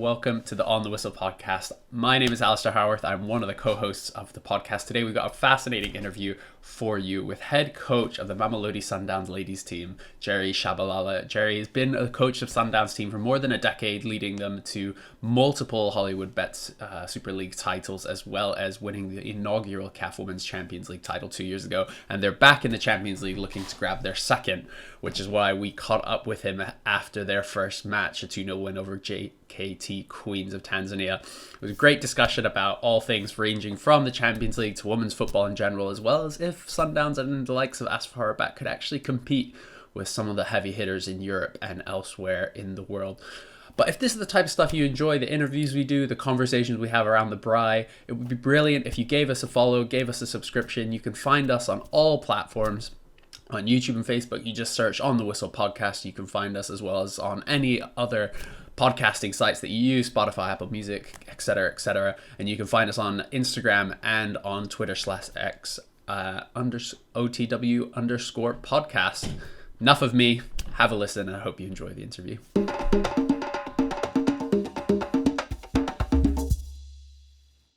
welcome to the On the Whistle podcast. My name is Alasdair Howorth. I'm one of the co-hosts of the podcast. Today we've got a fascinating interview for you with head coach of the Mamelodi Sundowns Ladies team, Jerry Tshabalala. Jerry has been a coach of Sundowns team for more than a decade, leading them to multiple Hollywood Bets Super League titles, as well as winning the inaugural CAF Women's Champions League title 2 years ago. And they're back in the Champions League looking to grab their second, which is why we caught up with him after their first match, a 2-0 win over JKT Queens of Tanzania. It was a great discussion about all things ranging from the Champions League to women's football in general, as well as if Sundowns and the likes of ASFAR Rabat could actually compete with some of the heavy hitters in Europe and elsewhere in the world. But if this is the type of stuff you enjoy, the interviews we do, the conversations we have around the braai, it would be brilliant if you gave us a follow, gave us a subscription. You can find us on all platforms. On YouTube and Facebook, you just search On the Whistle podcast. You can find us as well as on any other podcasting sites that you use, Spotify, Apple Music, etc., etc. And you can find us on Instagram and on Twitter/X OTW_podcast. Enough of me. Have a listen, and I hope you enjoy the interview.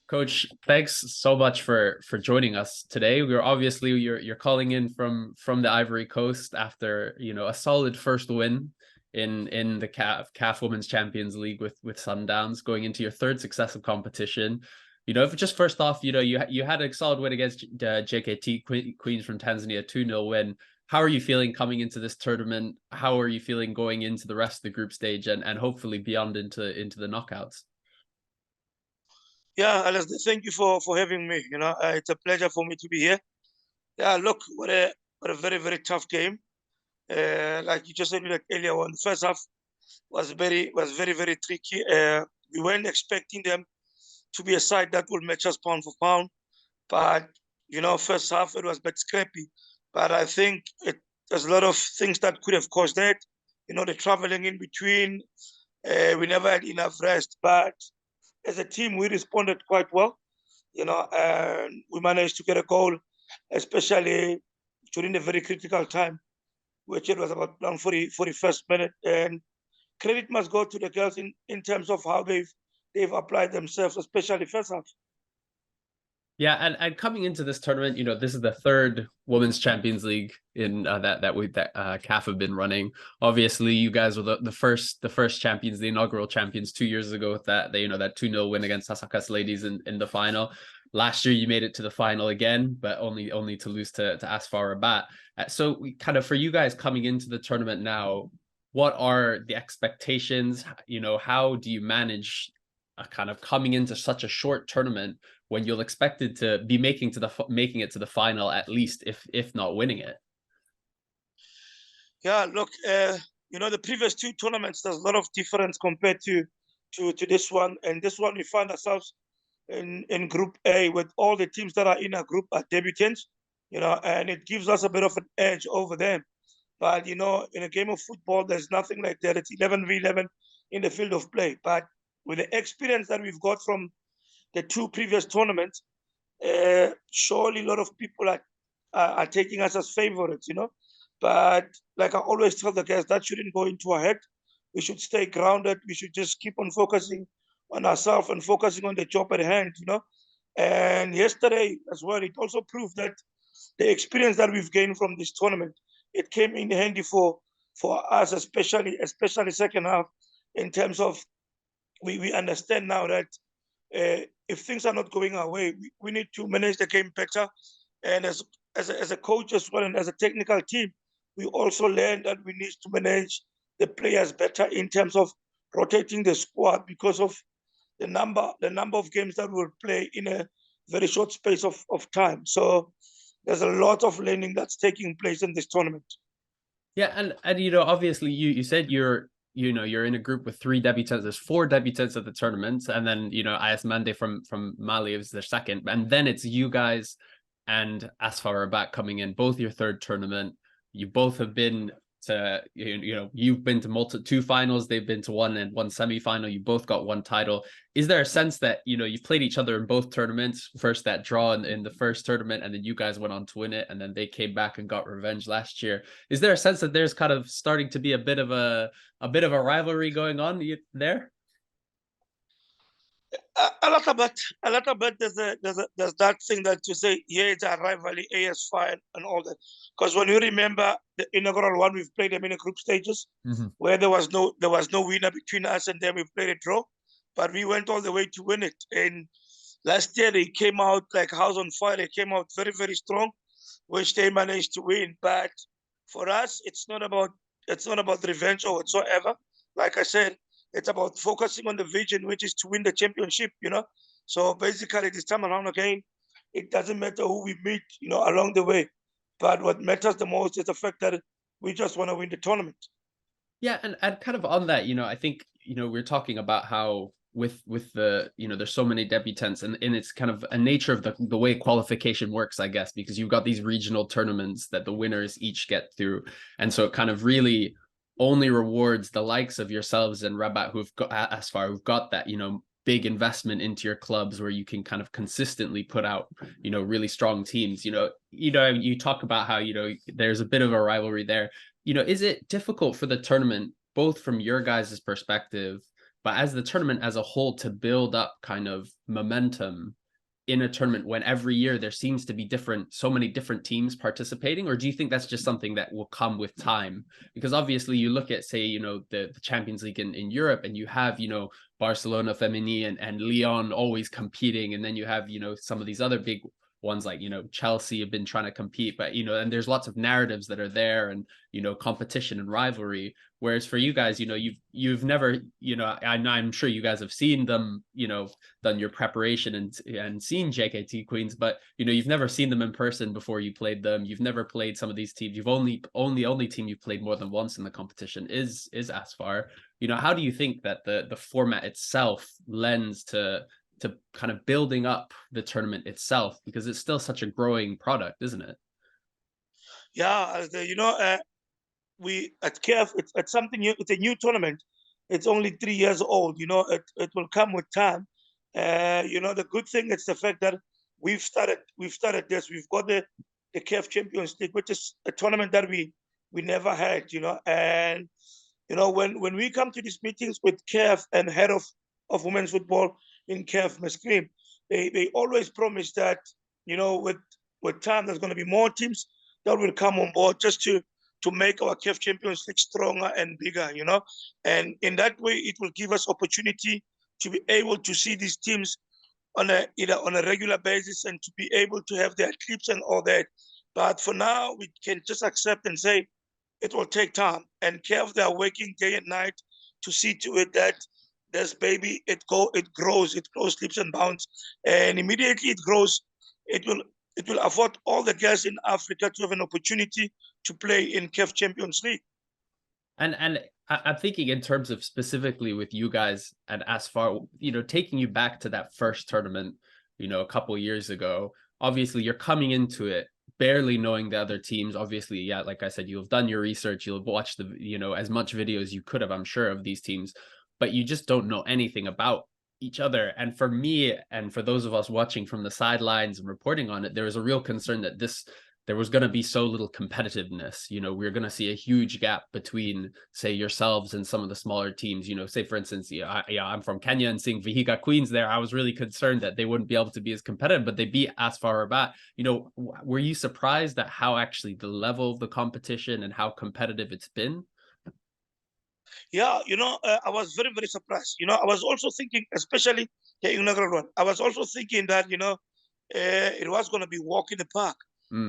Coach, thanks so much for joining us today. We're obviously you're calling in from the Ivory Coast after a solid first win in the CAF Women's Champions League with Sundowns, going into your third successive competition. Just first off, you had a solid win against JKT Queens from Tanzania, 2-0 win. How are you feeling coming into this tournament? How are you feeling going into the rest of the group stage and hopefully beyond into the knockouts? Yeah, Alasdair, thank you for having me. It's a pleasure for me to be here. Yeah, look, what a very, very tough game. Like you just said earlier on, the first half was very, very tricky. We weren't expecting them to be a side that will match us pound for pound. But, first half it was a bit scrappy. But I think there's a lot of things that could have caused that. The traveling in between, we never had enough rest. But as a team, we responded quite well, and we managed to get a goal, especially during a very critical time, which it was about around 41st minute. And credit must go to the girls in terms of how they've applied themselves, especially first half. Yeah, and coming into this tournament, this is the third Women's Champions League in that CAF have been running. Obviously, you guys were the first champions, the inaugural champions 2 years ago with that 2-0 win against Sundowns Ladies in the final. Last year, you made it to the final again, but only to lose to ASFAR Rabat. So, for you guys coming into the tournament now, what are the expectations? How do you manage coming into such a short tournament when you'll expected to be making it to the final, at least, if not winning it? Yeah, look, the previous two tournaments, there's a lot of difference compared to this one. And this one, we find ourselves in Group A with all the teams that are in our group are debutants, and it gives us a bit of an edge over them. But, in a game of football, there's nothing like that. It's 11v11 in the field of play. But with the experience that we've got from the two previous tournaments, surely a lot of people are taking us as favorites, But like I always tell the guys, that shouldn't go into our head. We should stay grounded. We should just keep on focusing on ourselves and focusing on the job at hand, And yesterday as well, it also proved that the experience that we've gained from this tournament, it came in handy for us, especially second half, in terms of we understand now that if things are not going our way, we need to manage the game better. And as a coach as well and as a technical team, we also learned that we need to manage the players better in terms of rotating the squad because of the number of games that we'll play in a very short space of time. So there's a lot of learning that's taking place in this tournament. Yeah, and obviously you said you're in a group with 3 debutants. There's 4 debutants at the tournament, and then AS Mande from Mali is their second, and then it's you guys and ASFAR Rabat coming in, both your third tournament. You both have been to you've been to 2 finals, they've been to one semi-final. You both got 1 title. Is there a sense that you've played each other in both tournaments? First that draw in the first tournament, and then you guys went on to win it, and then they came back and got revenge last year. Is there a sense that there's kind of starting to be a bit of a rivalry going on there? A little bit. There's that thing that you say, yeah, it's a rivalry, ASFAR and all that. Because when you remember the inaugural one, we've played them in the group stages, where there was no winner between us and them. We played a draw, but we went all the way to win it. And last year they came out like house on fire. They came out very, very strong, which they managed to win. But for us, it's not about revenge or whatsoever. Like I said, it's about focusing on the vision, which is to win the championship, you know. So basically, this time around again, it doesn't matter who we meet, you know, along the way. But what matters the most is the fact that we just want to win the tournament. Yeah, and kind of on that, I think, we're talking about how with the, there's so many debutants, and it's kind of a nature of the way qualification works, I guess, because you've got these regional tournaments that the winners each get through. And so it kind of really only rewards the likes of yourselves and Rabat who've got ASFAR, who've got that, big investment into your clubs where you can kind of consistently put out, really strong teams. You talk about how, there's a bit of a rivalry there. Is it difficult for the tournament, both from your guys' perspective, but as the tournament as a whole, to build up kind of momentum in a tournament when every year there seems to be so many different teams participating? Or do you think that's just something that will come with time? Because obviously you look at, say, the Champions League in Europe, and you have, Barcelona Femení and Lyon always competing. And then you have, some of these other big ones like, Chelsea have been trying to compete, but, and there's lots of narratives that are there, and, competition and rivalry. Whereas for you guys, you've never, I'm sure you guys have seen them, done your preparation and seen JKT Queens, but, you've never seen them in person before you played them. You've never played some of these teams. You've only team you've played more than once in the competition is ASFAR. How do you think that the format itself lends to kind of building up the tournament itself, because it's still such a growing product, isn't it? Yeah, we at KF, it's something new. It's a new tournament. It's only 3 years old. It will come with time. The good thing is the fact that we've started this. We've got the KF Champions League, which is a tournament that we never had. And when we come to these meetings with KF and head of women's football in KF, Ms. Cream, they always promise that, with time, there's going to be more teams that will come on board just to make our KF Champions League stronger and bigger, And in that way, it will give us opportunity to be able to see these teams either on a regular basis, and to be able to have their clips and all that. But for now, we can just accept and say it will take time. And KF, they are working day and night to see to it that this baby, it grows, leaps and bounds, and immediately it grows, it will afford all the girls in Africa to have an opportunity to play in KF Champions League. And I'm thinking in terms of specifically with you guys at ASFAR, taking you back to that first tournament, a couple of years ago. Obviously, you're coming into it barely knowing the other teams. Obviously, yeah, like I said, you'll have done your research, you'll have watched as much video as you could have, I'm sure, of these teams, but you just don't know anything about each other. And for me, and for those of us watching from the sidelines and reporting on it, there was a real concern that there was going to be so little competitiveness. We're going to see a huge gap between, say, yourselves and some of the smaller teams. Say, for instance, I'm from Kenya, and seeing Vihiga Queens there, I was really concerned that they wouldn't be able to be as competitive, but they beat ASFAR Rabat. Were you surprised at how actually the level of the competition and how competitive it's been? Yeah, I was very, very surprised. I was also thinking, especially the inaugural one, I was also thinking that, it was going to be walk in the park.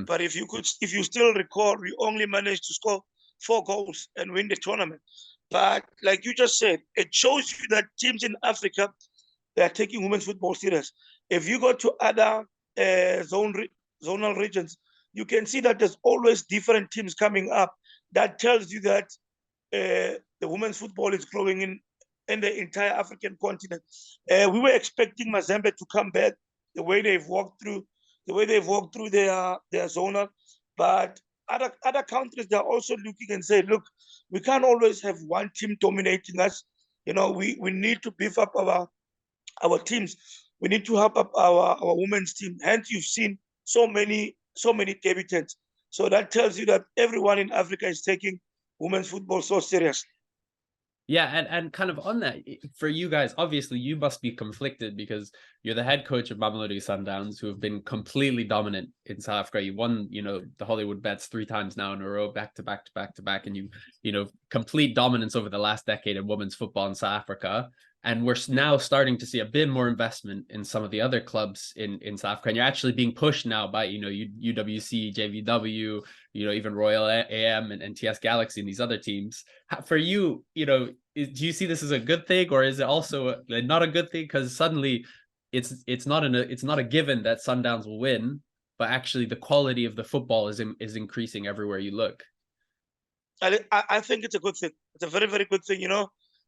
But if you still recall, we only managed to score 4 goals and win the tournament. But like you just said, it shows you that teams in Africa, they are taking women's football serious. If you go to other zonal regions, you can see that there's always different teams coming up. That tells you that the women's football is growing in the entire African continent. We were expecting Mazembe to come back the way they've walked through their zonal, but other countries, they're also looking and say, look, we can't always have one team dominating us. We need to beef up our teams. We need to help up our women's team. Hence, you've seen so many debutants. So that tells you that everyone in Africa is taking women's football so seriously. Yeah, and kind of on that, for you guys, obviously you must be conflicted because you're the head coach of Mamelodi Sundowns, who have been completely dominant in South Africa. You won, the Hollywood Bets 3 times now in a row, back to back to back to back, and complete dominance over the last decade in women's football in South Africa. And we're now starting to see a bit more investment in some of the other clubs in South Africa. And you're actually being pushed now by, UWC, JVW, even Royal AM and TS Galaxy and these other teams. For you, do you see this as a good thing, or is it also not a good thing? Because suddenly it's not a given that Sundowns will win, but actually the quality of the football is increasing everywhere you look. I think it's a good thing. It's a very, very good thing.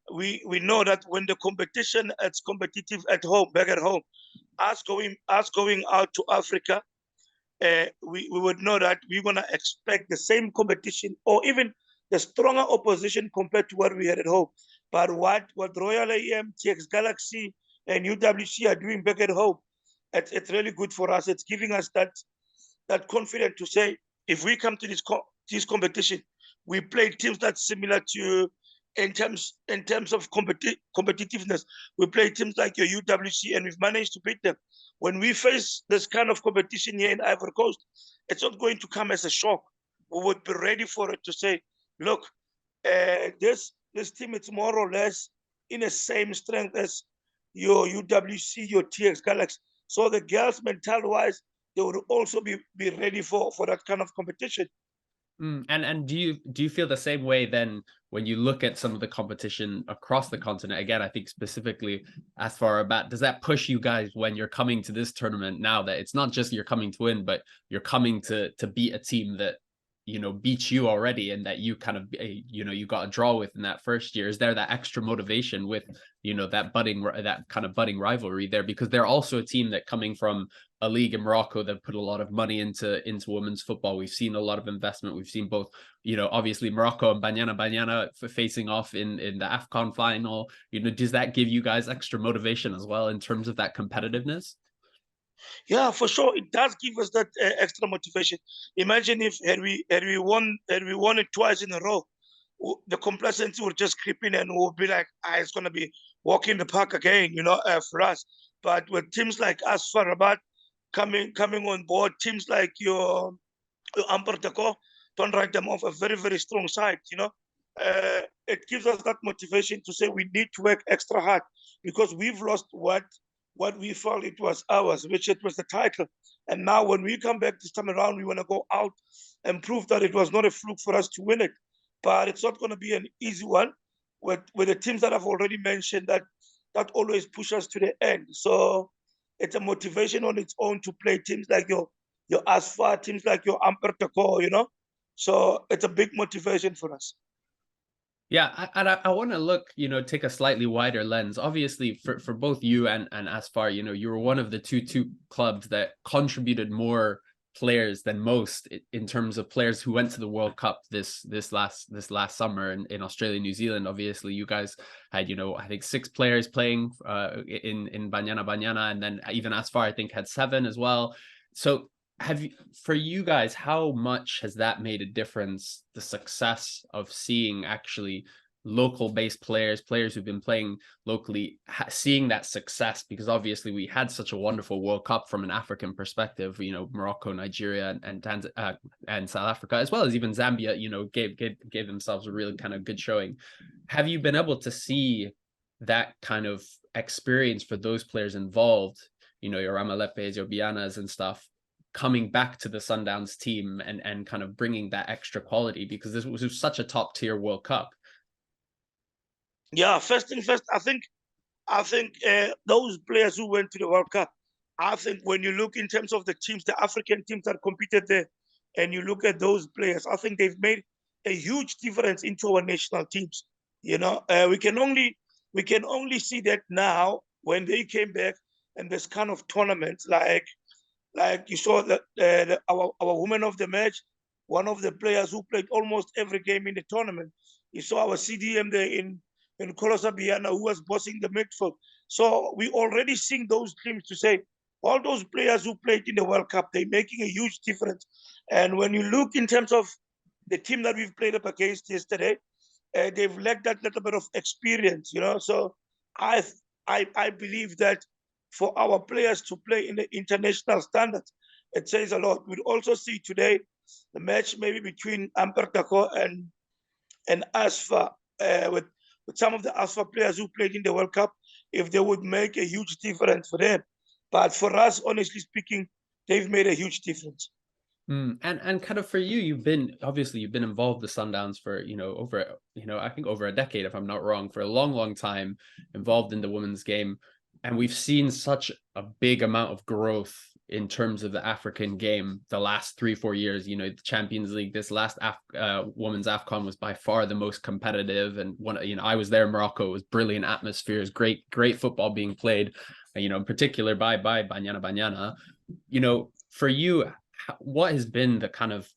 We know that when the competition is competitive at home, back at home, us going out to Africa, we would know that we're gonna expect the same competition or even the stronger opposition compared to what we had at home. But what Royal AM, TX Galaxy, and UWC are doing back at home, it's really good for us. It's giving us that confidence to say, if we come to this competition, we play teams that's similar to in terms of competitiveness. We play teams like your UWC, and we've managed to beat them. When we face this kind of competition here in Ivory Coast, it's not going to come as a shock. We would be ready for it to say, look, this team is more or less in the same strength as your UWC, your TX Galaxy. So the girls, mental-wise, they would also be ready for that kind of competition. And do you feel the same way then when you look at some of the competition across the continent? Again, I think specifically ASFAR Rabat, does that push you guys when you're coming to this tournament now, that it's not just you're coming to win, but you're coming to beat a team that beat you already, and that you kind of you got a draw with in that first year? Is there that extra motivation with that kind of budding rivalry there, because they're also a team that, coming from a league in Morocco that put a lot of money into women's football, we've seen a lot of investment. We've seen both, obviously Morocco and Banyana facing off in the AFCON final. Does that give you guys extra motivation as well in terms of that competitiveness? Yeah, for sure, it does give us that extra motivation. Imagine if had we won it twice in a row, the complacency would just creep in, and we'll be like, it's gonna be walking the park again, for us. But with teams like ASFAR Rabat coming on board, teams like your Amper don't write them off, a very, very strong side. It gives us that motivation to say we need to work extra hard, because we've lost what we felt it was ours, which it was the title. And now when we come back this time around, we want to go out and prove that it was not a fluke for us to win it. But it's not going to be an easy one with the teams that I've already mentioned that always push us to the end. So it's a motivation on its own to play teams like your ASFA, teams like your Amper. So it's a big motivation for us. Yeah, I want to look, take a slightly wider lens. Obviously, for both you and ASFAR, you were one of the two clubs that contributed more players than most in terms of players who went to the World Cup this last summer in Australia, New Zealand. Obviously, you guys had, I think 6 players playing in Banyana, and then even ASFAR, I think, had 7 as well. So for you guys, how much has that made a difference, the success of seeing actually local based players who've been playing locally, seeing that success? Because obviously we had such a wonderful World Cup from an African perspective, Morocco, Nigeria, and South Africa, as well as even Zambia, gave themselves a really kind of good showing. Have you been able to see that kind of experience for those players involved, your Ramalepes, your Bianas and stuff, coming back to the Sundowns team and kind of bringing that extra quality, because this was such a top tier World Cup? Yeah, first thing first, I think those players who went to the World Cup, I think when you look in terms of the teams, the African teams that competed there, and you look at those players, I think they've made a huge difference into our national teams. We can only see that now when they came back, and this kind of tournaments like you saw that our woman of the match, one of the players who played almost every game in the tournament. You saw our CDM there in Kolosa Biana, who was bossing the midfield. So we already seeing those teams to say, all those players who played in the World Cup, they're making a huge difference. And when you look in terms of the team that we've played up against yesterday, they've lacked that little bit of experience, So I I believe that for our players to play in the international standards, it says a lot. We'll also see today the match maybe between Ampertako and ASFAR with some of the ASFAR players who played in the World Cup, if they would make a huge difference for them. But for us, honestly speaking, they've made a huge difference. And kind of for you, you've been involved with Sundowns for, over, I think over a decade, if I'm not wrong, for a long time, involved in the women's game. And we've seen such a big amount of growth in terms of the African game the last 3-4 years. The Champions League, this last women's AFCON was by far the most competitive. And I was there in Morocco. It was brilliant atmospheres, great football being played, in particular by Banyana Banyana. For you, what has been the kind of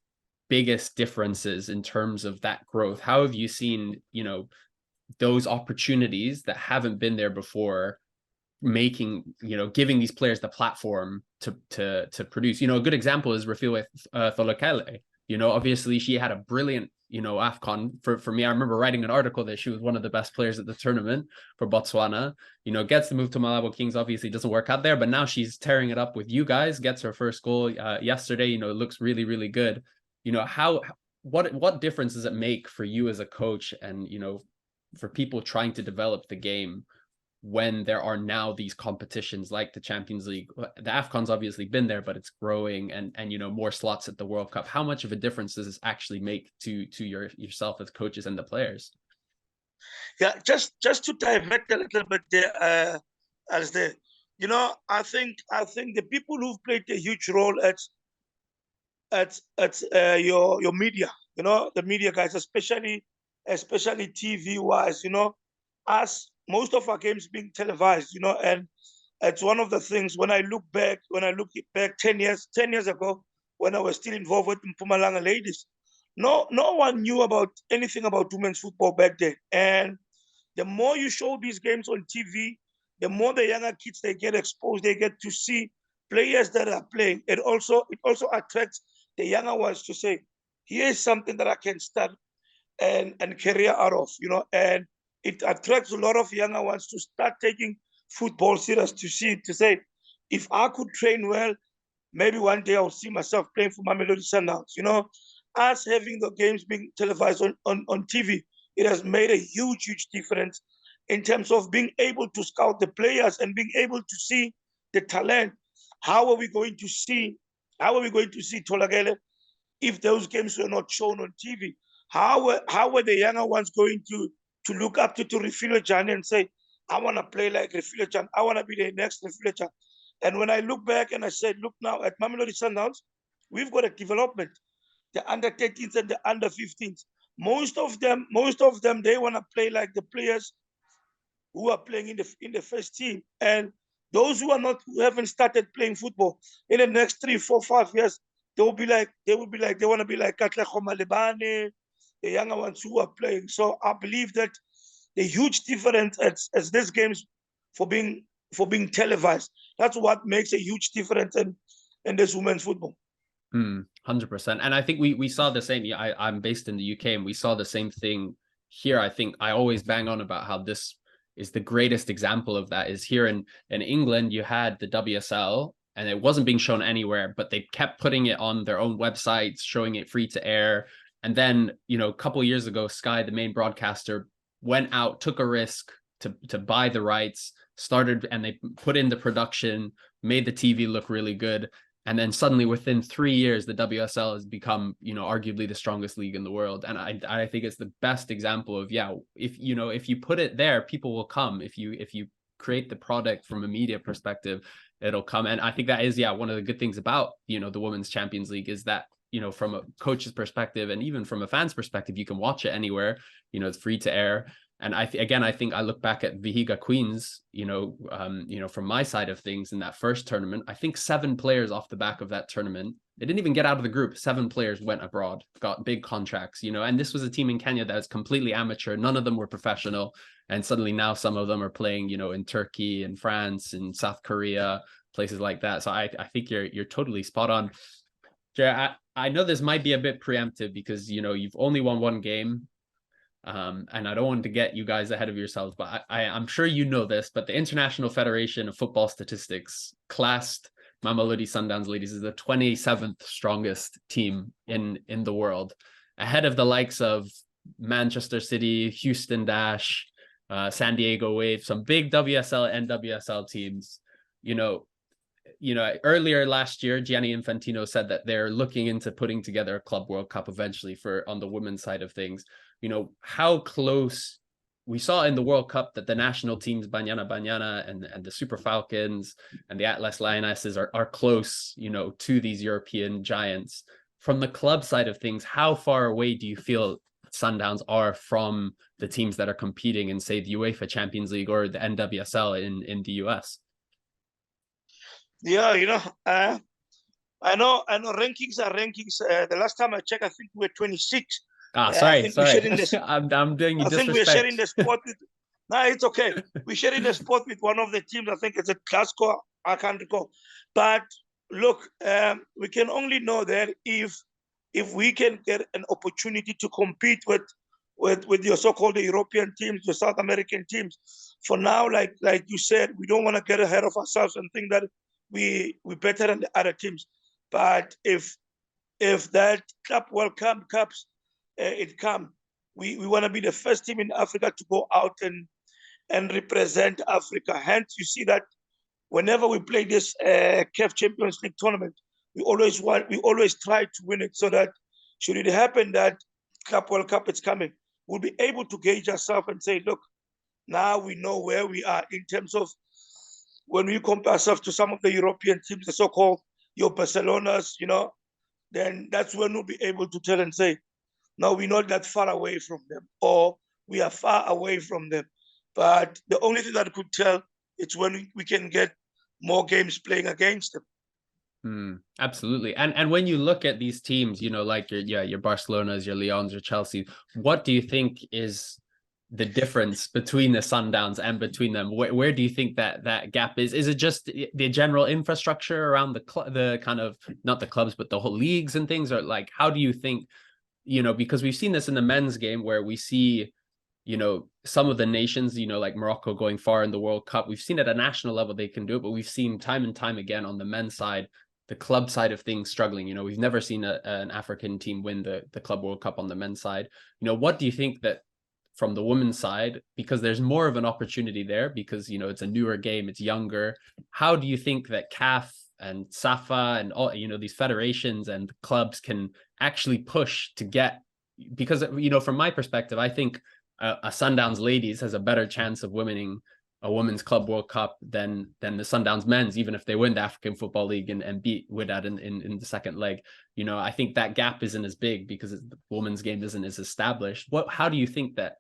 biggest differences in terms of that growth? How have you seen, those opportunities that haven't been there before, making, giving these players the platform to produce? A good example is Refiloe Tholokele. Obviously she had a brilliant, AFCON. For me, I remember writing an article that she was one of the best players at the tournament for Botswana. Gets the move to Malabo Kings, obviously doesn't work out there, but now she's tearing it up with you guys, gets her first goal yesterday. It looks really, really good. What difference does it make for you as a coach and, for people trying to develop the game when there are now these competitions like the Champions League? The AFCON's obviously been there, but it's growing, and more slots at the World Cup. How much of a difference does this actually make to yourself as coaches and the players? Yeah, just to divert a little bit there, Alasdair. I think the people who've played a huge role at your media, the media guys, especially TV wise, us, most of our games being televised, and it's one of the things when I look back 10 years ago, when I was still involved with Mpumalanga Ladies, no one knew about anything about women's football back then. And the more you show these games on TV, the more the younger kids, they get exposed, they get to see players that are playing. It also attracts the younger ones to say, here's something that I can start and career out of, and it attracts a lot of younger ones to start taking football serious, to say, if I could train well, maybe one day I'll see myself playing for Mamelodi Sundowns. Us having the games being televised on TV, it has made a huge difference in terms of being able to scout the players and being able to see the talent. How are we going to see Tholokele if those games were not shown on TV? How were the younger ones going to look up to Refiloe Jane and say, I want to play like Refiloe Jane, I want to be the next Refiloe Jane? And when I look back and I said, look now at Mamelodi Sundowns, we've got a development. The under 13s and the under 15s. Most of them, they want to play like the players who are playing in the first team. And those who haven't started playing football, in the next 3, 4, 5 years, they want to be like Katlego Malebane, the younger ones who are playing. So I believe that the huge difference as these games for being televised, that's what makes a huge difference in this women's football. 100%. And I think we saw the same. I'm based in the UK, and we saw the same thing here. I think I always bang on about how this is the greatest example of that. Is here in England, you had the WSL, and it wasn't being shown anywhere, but they kept putting it on their own websites, showing it free to air. And then, a couple of years ago, Sky, the main broadcaster, went out, took a risk to buy the rights, and they put in the production, made the TV look really good. And then suddenly within 3 years, the WSL has become, arguably the strongest league in the world. And I think it's the best example of, if you put it there, people will come. If you create the product from a media perspective, it'll come. And I think that is, one of the good things about, the Women's Champions League is that, from a coach's perspective and even from a fan's perspective, you can watch it anywhere, it's free to air. And I think I look back at Vihiga Queens, from my side of things in that first tournament, I think 7 players off the back of that tournament, they didn't even get out of the group. 7 players went abroad, got big contracts, and this was a team in Kenya that was completely amateur. None of them were professional. And suddenly now some of them are playing, in Turkey and France and South Korea, places like that. So I think you're totally spot on. Jerry, I know this might be a bit preemptive because, you've only won 1 game. And I don't want to get you guys ahead of yourselves, but I'm sure you know this, but the International Federation of Football Statistics classed Mamelodi Sundowns Ladies as the 27th strongest team in the world, ahead of the likes of Manchester City, Houston Dash, San Diego Wave, some big WSL and NWSL teams. Earlier last year, Gianni Infantino said that they're looking into putting together a Club World Cup eventually for on the women's side of things. How close we saw in the World Cup that the national teams, Banyana and the Super Falcons and the Atlas Lionesses are close, to these European giants. From the club side of things, how far away do you feel Sundowns are from the teams that are competing in, say, the UEFA Champions League or the NWSL in the US? Yeah, I know rankings are rankings. The last time I checked, I think we were 26. I Sorry. think we're sharing this. I'm doing you I think we're disrespect. sharing the spot with. No, it's okay. We're sharing the spot with one of the teams. I think it's a Glasgow. I can't recall. But look, we can only know that if we can get an opportunity to compete with your so-called European teams, your South American teams. For now, like you said, we don't want to get ahead of ourselves and think that we're better than the other teams. But if that Club World Cup comes, we want to be the first team in Africa to go out and represent Africa. Hence, you see that whenever we play this CAF Champions League tournament, we always try to win it, so that should it happen that Club World Cup is coming, we'll be able to gauge ourselves and say, look, now we know where we are in terms of when we compare ourselves to some of the European teams, the so-called your Barcelonas, then that's when we'll be able to tell and say, no, we're not that far away from them, or we are far away from them. But the only thing that could tell is when we can get more games playing against them. Absolutely. And when you look at these teams, like your Barcelonas, your Lyons, your Chelsea, what do you think is the difference between the Sundowns and between them? Where do you think that gap is? Is it just the general infrastructure around the kind of, not the clubs, but the whole leagues and things? Or like, how do you think, because we've seen this in the men's game where we see, some of the nations, like Morocco going far in the World Cup. We've seen at a national level they can do it, but we've seen time and time again on the men's side, the club side of things struggling. We've never seen an African team win the Club World Cup on the men's side. What do you think that from the women's side, because there's more of an opportunity there, because it's a newer game, it's younger. How do you think that CAF and SAFA and all these federations and clubs can actually push to get, because from my perspective, I think a Sundowns Ladies has a better chance of winning a Women's Club World Cup than the Sundowns Men's, even if they win the African Football League and beat Wydad in the second leg. I think that gap isn't as big because the women's game isn't as established. How do you think that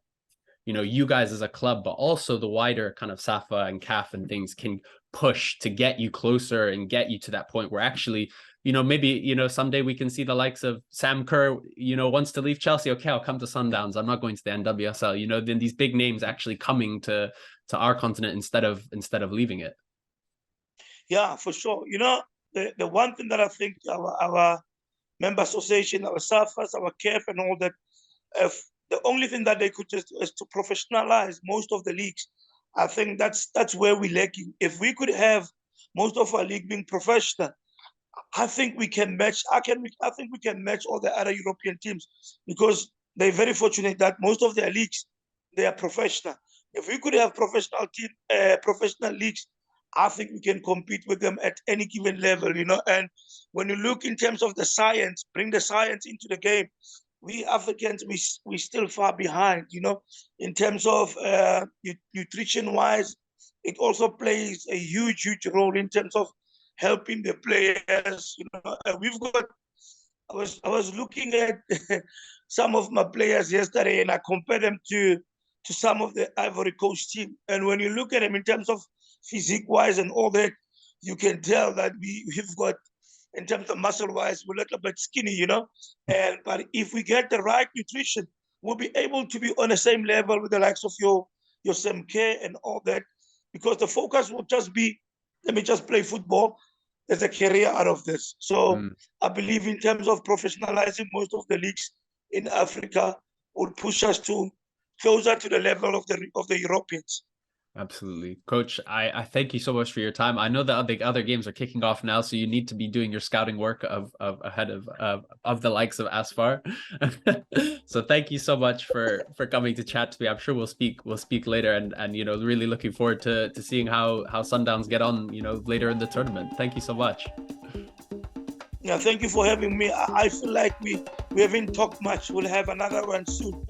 you guys as a club, but also the wider kind of SAFA and CAF and things can push to get you closer and get you to that point where actually, maybe, someday we can see the likes of Sam Kerr, wants to leave Chelsea. Okay, I'll come to Sundowns. I'm not going to the NWSL, then these big names actually coming to our continent instead of leaving it. Yeah, for sure. The one thing that I think our member association, our SAFAs, our CAF and all that, the only thing that they could just is to professionalize most of the leagues. I think that's where we're lacking. If we could have most of our league being professional, I think we can match. I think we can match all the other European teams, because they're very fortunate that most of their leagues, they are professional. If we could have professional leagues, I think we can compete with them at any given level. And when you look in terms of the science, bring the science into the game, we Africans, we still far behind, in terms of nutrition wise. It also plays a huge role in terms of helping the players. We've got. I was looking at some of my players yesterday, and I compared them to some of the Ivory Coast team. And when you look at them in terms of physique wise and all that, you can tell that we've got, in terms of muscle wise, we're a little bit skinny, but if we get the right nutrition, we'll be able to be on the same level with the likes of your Sam Kerr and all that, because the focus will just be, let me just play football. There's a career out of this. So I believe in terms of professionalizing most of the leagues in Africa will push us to closer to the level of the Europeans. Absolutely. Coach, I thank you so much for your time. I know that the other games are kicking off now, so you need to be doing your scouting work of ahead of the likes of ASFAR. So thank you so much for coming to chat to me. I'm sure we'll speak later, and really looking forward to seeing how Sundowns get on, later in the tournament. Thank you so much. Yeah, thank you for having me. I feel like we haven't talked much. We'll have another one soon.